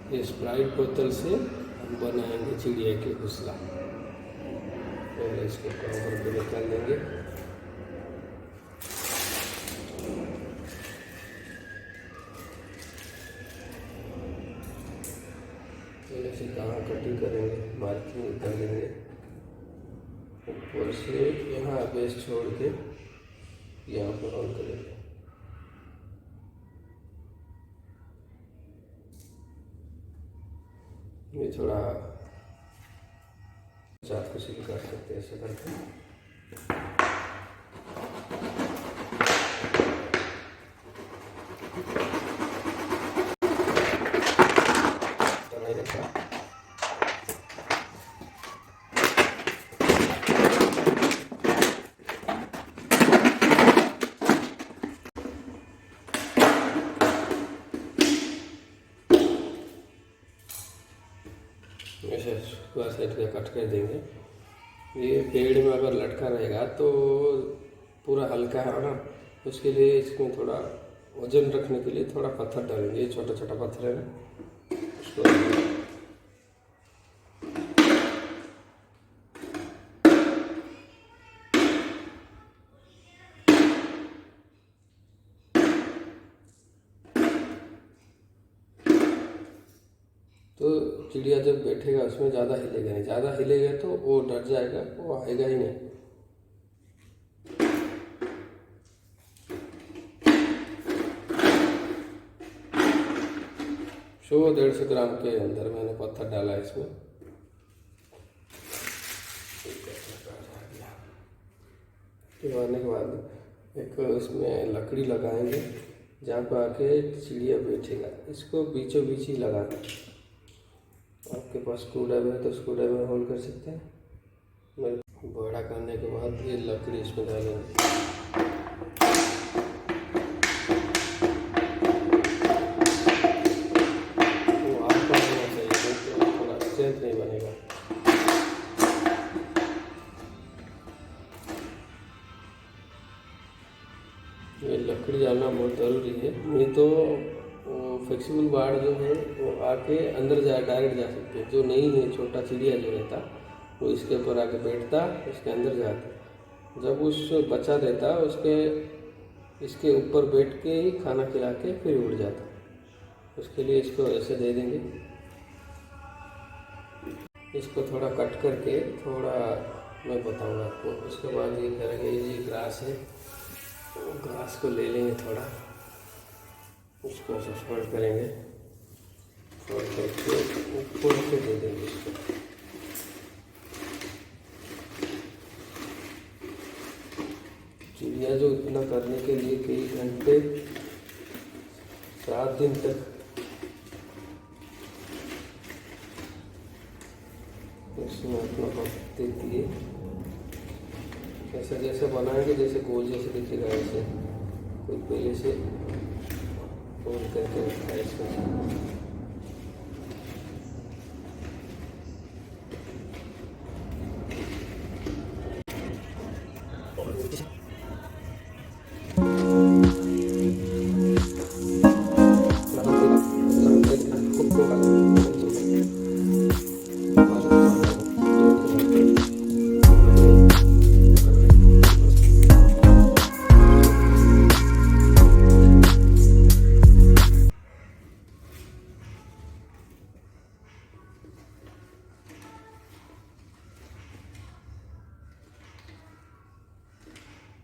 ये स्प्राइट बोतल से हम बनाएंगे चिड़िया के घोंसला। पहले इसको कवर पे निकाल देंगे। पहले से कहाँ कटिंग करेंगे, मार्किंग कर लेंगे। ऊपर से यहाँ बेस छोड़ के यहाँ पर ऑन करेंगे। ये थोड़ा चाकू से भी काट सकते हैं ऐसे करके। ऐसे पूरा साइड का कट कर देंगे। ये पेड़ में अगर लटका रहेगा तो पूरा हल्का है ना, उसके लिए इसमें थोड़ा वजन रखने के लिए थोड़ा पत्थर डालेंगे। ये छोटा छोटा पत्थर है ना, उसको तो चिड़िया जब बैठेगा उसमें ज़्यादा हिलेगा नहीं। ज़्यादा हिलेगा तो वो डर जाएगा, वो आएगा ही नहीं। सौ 150 ग्राम के अंदर मैंने पत्थर डाला इसमें। आने के बाद एक इसमें लकड़ी लगाएंगे जहाँ पर आके चिड़िया बैठेगा। इसको बीचों बीच ही लगाना। आपके पास स्क्रूड्राइवर है तो स्क्रूड्राइवर होल कर सकते हैं। बड़ा करने के बाद ये लकड़ी इसमें डालेंगे। तो आपका होना चाहिए, तो थोड़ा स्ट्रेंथ नहीं बनेगा। ये लकड़ी डालना बहुत ज़रूरी है, नहीं तो फ्लेक्सिबल बाड़ जो है वो आके अंदर डायरेक्ट जा सकते हैं। जो नहीं है, छोटा चिड़िया जो रहता वो इसके ऊपर आके बैठता, इसके अंदर जाता। जब उस बच्चा देता इसके ऊपर बैठ के ही खाना खिला के फिर उड़ जाता। उसके लिए इसको ऐसे दे देंगे। इसको थोड़ा कट करके थोड़ा मैं बताऊंगा आपको। उसके बाद ये करेंगे, ये ग्रास है, ग्रास को ले लेंगे थोड़ा, उसको ऐसे फोल्ड करेंगे, फोल्ड करके ऊपर से दे देंगे इसको। चिड़िया जो इतना करने के लिए कई घंटे 7 दिन तक इसमें अपना वक्त देती है। ऐसा जैसे बनाएंगे जैसे गोल जैसे दिखेगा, ऐसे कोई पहले से फोल्ड करके रखा है इसमें।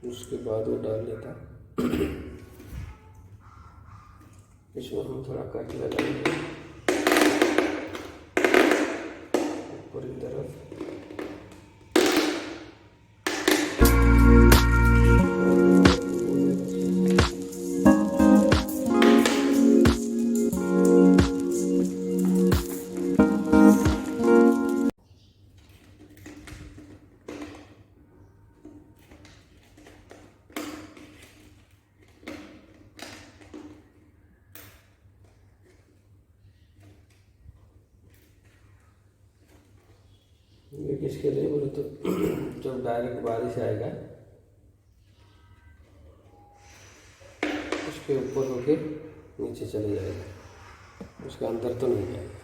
उसके बाद वो डाल लेता। इसमें हम थोड़ा कट लगाएंगे ऊपर की तरफ। ये किसके लिए बोले तो जब डायरेक्ट बारिश आएगा उसके ऊपर होके नीचे चले जाएगा। उसका अंदर तो नहीं जाएगा।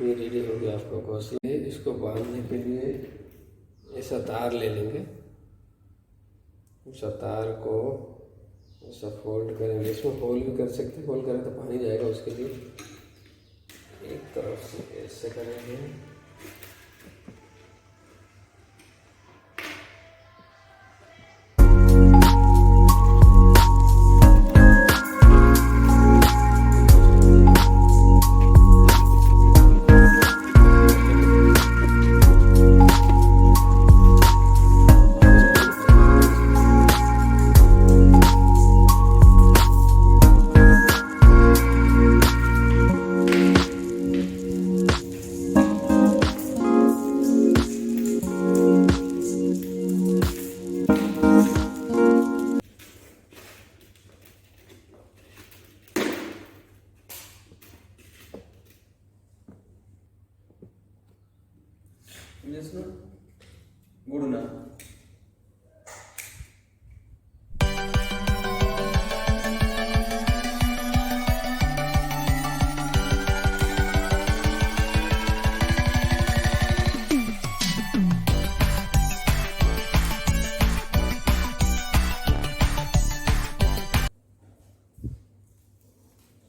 ये रेडी हो गया आपका घोंसला। इसको बांधने के लिए ऐसा तार ले लेंगे, उस तार को ऐसा फोल्ड करेंगे। इसमें होल भी कर सकते हैं, होल करें तो पानी जाएगा, उसके लिए एक तरफ से ऐसे करेंगे। गुड ना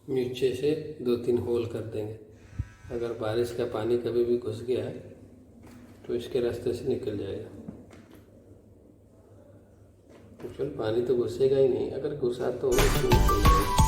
नीचे से 2-3 होल कर देंगे। अगर बारिश का पानी कभी भी घुस गया है तो इसके रास्ते से निकल जाएगा। तो चल पानी तो घुसेगा ही नहीं, अगर घुसा तो निकल जाएगा।